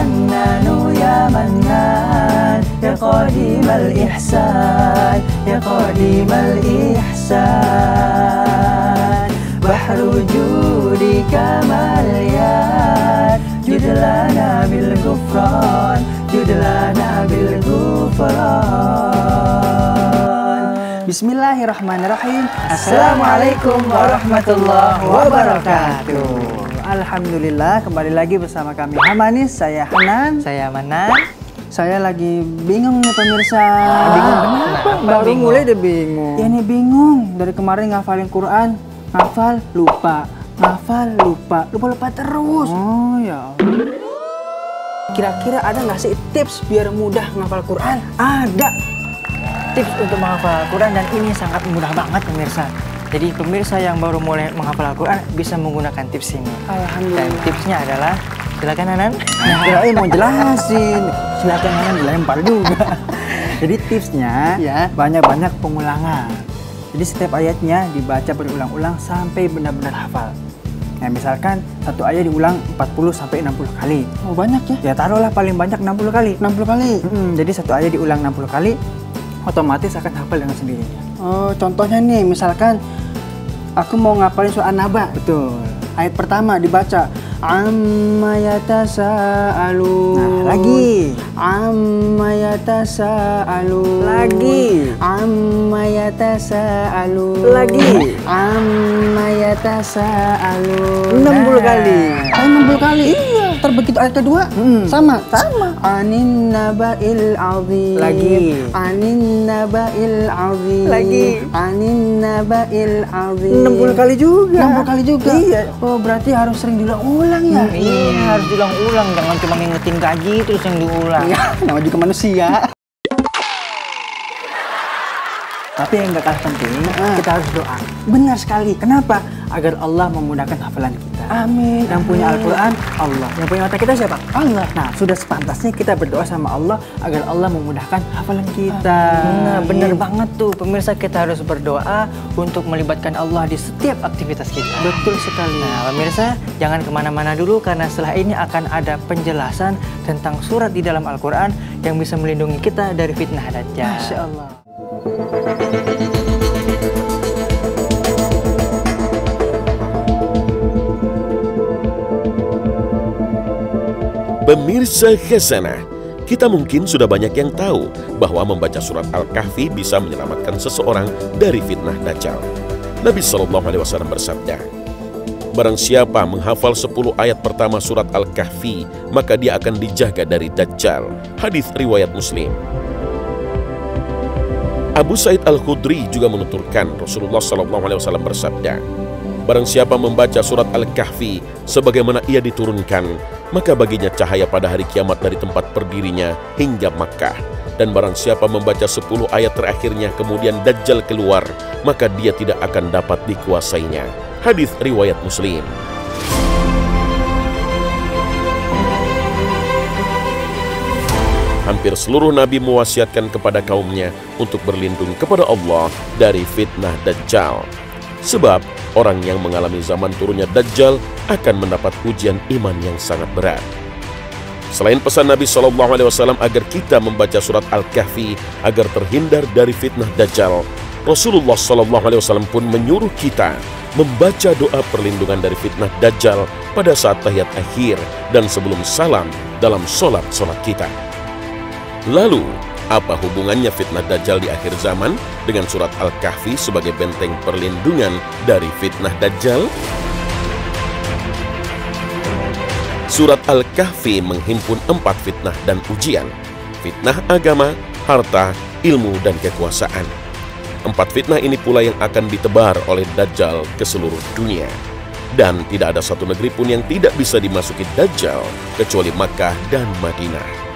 Hannanu ya Mannan, ya Qadimal Ihsan, ya Qadimal Ihsan. Bahru judika malyan, judlana bil gufran, judlana bil gufran. Bismillahirrahmanirrahim. Assalamualaikum warahmatullahi wabarakatuh. Alhamdulillah, kembali lagi bersama kami Hamanis. Saya Hanan. Saya Manan. Saya lagi bingung nih pemirsa. Bingung kenapa? Baru mulai udah bingung. Ya nih bingung. Dari kemarin ngafalin Quran, ngafal lupa, ngafal lupa, lupa terus. Oh ya. Kira-kira ada nggak sih tips biar mudah ngafal Quran? Ada. Tips untuk menghafal Al-Quran, dan ini sangat mudah banget pemirsa. Jadi pemirsa yang baru mulai menghafal Al-Quran bisa menggunakan tips ini. Alhamdulillah. Dan tipsnya adalah, silakan Hanan. Kirain mau jelasin, silakan Hanan dilempar juga. Jadi tipsnya Ya. banyak-banyak pengulangan. Jadi setiap ayatnya dibaca berulang-ulang sampai benar-benar hafal. Nah, misalkan satu ayat diulang 40 sampai 60 kali. Oh banyak ya? Ya taruhlah paling banyak 60 kali. 60 kali? Jadi satu ayat diulang 60 kali, otomatis akan hafal dengan sendirinya. Oh, contohnya nih, misalkan aku mau ngapalin surah An-Naba. Betul. Ayat pertama dibaca amma yatasaalun. Nah, lagi. Amma yatasaalun. Lagi. Amma yatasaalun. Lagi. Amma yatasaalun. 60 kali. 60 kali. Iya. Terbegitu ayat kedua sama. Anin nabail azim. Lagi. Anin nabail azim. Lagi. Anin nabail azim. 60 kali juga. 60 kali juga. Iya. Oh, berarti harus sering diulang-ulang ya? Iya, harus diulang-ulang. Jangan cuma ngingetin gaji terus yang diulang. Iya, namanya juga manusia. Tapi yang gak kalah penting, kita harus doa. Benar sekali. Kenapa? Agar Allah memudahkan hafalan kita. Amin. Yang punya Al-Quran, Allah. Yang punya otak kita siapa? Allah. Nah, sudah sepantasnya kita berdoa sama Allah agar Allah memudahkan hafalan kita. Nah, bener banget tuh pemirsa, kita harus berdoa untuk melibatkan Allah di setiap aktivitas kita. Betul sekali. Nah pemirsa, jangan kemana-mana dulu karena setelah ini akan ada penjelasan tentang surat di dalam Al-Quran yang bisa melindungi kita dari fitnah Dajjal. Masya Allah. Pemirsa Khazanah, kita mungkin sudah banyak yang tahu bahwa membaca surat Al-Kahfi bisa menyelamatkan seseorang dari fitnah Dajjal. Nabi SAW bersabda, barang siapa menghafal 10 ayat pertama surat Al-Kahfi, maka dia akan dijaga dari Dajjal. Hadis riwayat Muslim. Abu Sa'id Al-Khudri juga menuturkan Rasulullah SAW bersabda, barang siapa membaca surat Al-Kahfi sebagaimana ia diturunkan, maka baginya cahaya pada hari kiamat dari tempat berdirinya hingga Makkah. Dan barang siapa membaca 10 ayat terakhirnya kemudian Dajjal keluar, maka dia tidak akan dapat dikuasainya. Hadis riwayat Muslim. Hampir seluruh nabi mewasiatkan kepada kaumnya untuk berlindung kepada Allah dari fitnah Dajjal. Sebab orang yang mengalami zaman turunnya Dajjal akan mendapat ujian iman yang sangat berat. Selain pesan Nabi SAW agar kita membaca surat Al-Kahfi agar terhindar dari fitnah Dajjal, Rasulullah SAW pun menyuruh kita membaca doa perlindungan dari fitnah Dajjal pada saat tahiyat akhir dan sebelum salam dalam sholat-sholat kita. Lalu, apa hubungannya fitnah Dajjal di akhir zaman dengan surat Al-Kahfi sebagai benteng perlindungan dari fitnah Dajjal? Surat Al-Kahfi menghimpun 4 fitnah dan ujian. Fitnah agama, harta, ilmu, dan kekuasaan. 4 fitnah ini pula yang akan ditebar oleh Dajjal ke seluruh dunia. Dan tidak ada satu negeri pun yang tidak bisa dimasuki Dajjal kecuali Makkah dan Madinah.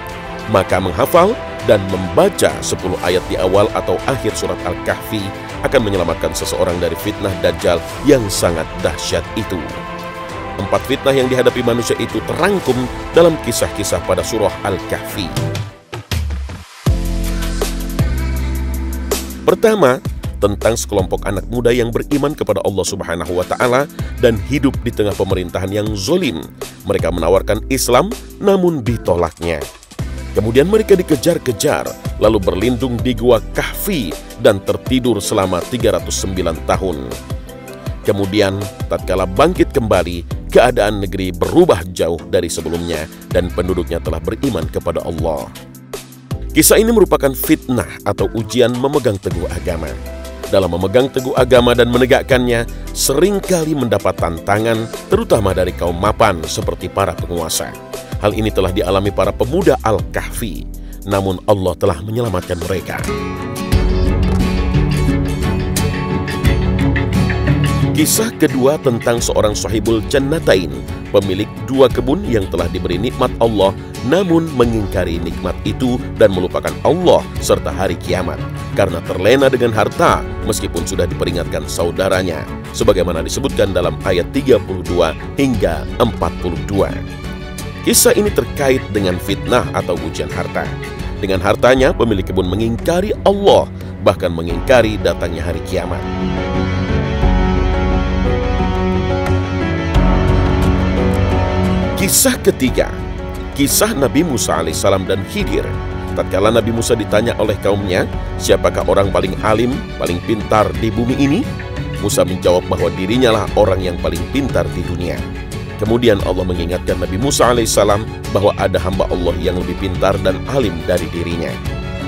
Maka menghafal dan membaca 10 ayat di awal atau akhir surat Al-Kahfi akan menyelamatkan seseorang dari fitnah Dajjal yang sangat dahsyat itu. 4 fitnah yang dihadapi manusia itu terangkum dalam kisah-kisah pada surah Al-Kahfi. Pertama, tentang sekelompok anak muda yang beriman kepada Allah Subhanahu wa Ta'ala dan hidup di tengah pemerintahan yang zalim. Mereka menawarkan Islam namun ditolaknya. Kemudian mereka dikejar-kejar, lalu berlindung di Gua Kahfi dan tertidur selama 309 tahun. Kemudian, tatkala bangkit kembali, keadaan negeri berubah jauh dari sebelumnya dan penduduknya telah beriman kepada Allah. Kisah ini merupakan fitnah atau ujian memegang teguh agama. Dalam memegang teguh agama dan menegakkannya, seringkali mendapat tantangan, terutama dari kaum mapan seperti para penguasa. Hal ini telah dialami para pemuda Al-Kahfi, namun Allah telah menyelamatkan mereka. Kisah kedua tentang seorang sahibul jannatain, pemilik dua kebun yang telah diberi nikmat Allah namun mengingkari nikmat itu dan melupakan Allah serta hari kiamat karena terlena dengan harta meskipun sudah diperingatkan saudaranya, sebagaimana disebutkan dalam ayat 32 hingga 42. Kisah ini terkait dengan fitnah atau ujian harta. Dengan hartanya, pemilik kebun mengingkari Allah, bahkan mengingkari datangnya hari kiamat. Kisah ketiga, kisah Nabi Musa alaihissalam dan Khidir. Tatkala Nabi Musa ditanya oleh kaumnya, siapakah orang paling alim, paling pintar di bumi ini? Musa menjawab bahwa dirinya lah orang yang paling pintar di dunia. Kemudian Allah mengingatkan Nabi Musa alaihissalam bahwa ada hamba Allah yang lebih pintar dan alim dari dirinya.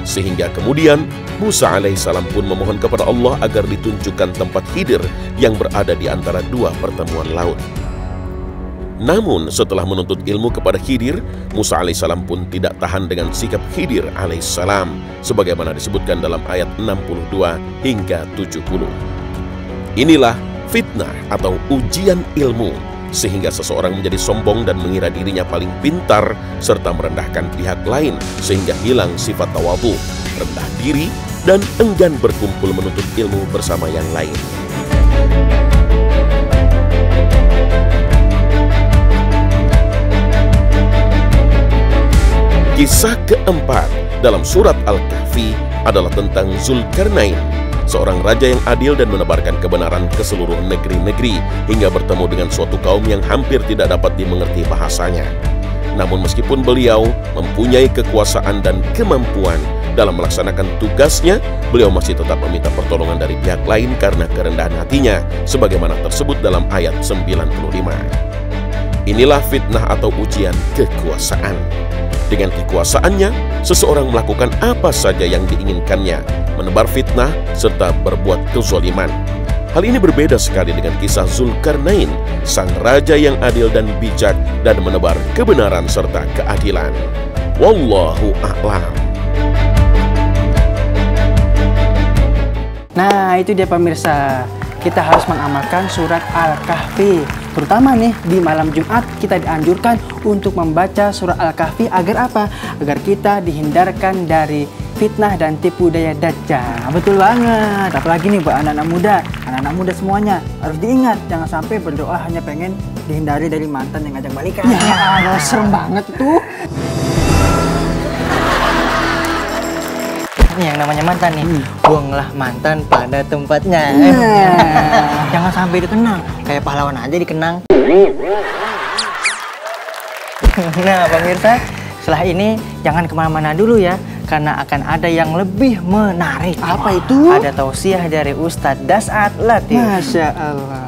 Sehingga kemudian Musa alaihissalam pun memohon kepada Allah agar ditunjukkan tempat Khidir yang berada di antara dua pertemuan laut. Namun setelah menuntut ilmu kepada Khidir, Musa alaihissalam pun tidak tahan dengan sikap Khidir alaihissalam, sebagaimana disebutkan dalam ayat 62 hingga 70. Inilah fitnah atau ujian ilmu, sehingga seseorang menjadi sombong dan mengira dirinya paling pintar, serta merendahkan pihak lain, sehingga hilang sifat tawadhu, rendah diri, dan enggan berkumpul menuntut ilmu bersama yang lain. Kisah keempat dalam surat Al-Kahfi adalah tentang Zulkarnain, seorang raja yang adil dan menebarkan kebenaran ke seluruh negeri-negeri hingga bertemu dengan suatu kaum yang hampir tidak dapat dimengerti bahasanya. Namun meskipun beliau mempunyai kekuasaan dan kemampuan dalam melaksanakan tugasnya, beliau masih tetap meminta pertolongan dari pihak lain karena kerendahan hatinya, sebagaimana tersebut dalam ayat 95. Inilah fitnah atau ujian kekuasaan. Dengan kekuasaannya, seseorang melakukan apa saja yang diinginkannya, menebar fitnah, serta berbuat kezaliman. Hal ini berbeda sekali dengan kisah Zulkarnain, sang raja yang adil dan bijak dan menebar kebenaran serta keadilan. Wallahu a'lam. Nah, itu dia pemirsa. Kita harus mengamalkan surat Al-Kahfi. Terutama nih, di malam Jumat kita dianjurkan untuk membaca surat Al-Kahfi agar apa? Agar kita dihindarkan dari fitnah dan tipu daya Dajjal. Betul banget. Apalagi nih buat anak-anak muda semuanya harus diingat, jangan sampai berdoa hanya pengen dihindari dari mantan yang ngajak balikan. Ya, serem banget itu. Ini yang namanya mantan nih, buanglah mantan pada tempatnya. Jangan sampai dikenang, kayak pahlawan aja dikenang. Nah pemirsa, setelah ini jangan kemana-mana dulu ya, karena akan ada yang lebih menarik. Apa itu? Ada tausiah dari Ustadz Das'at Latif. Masya Allah.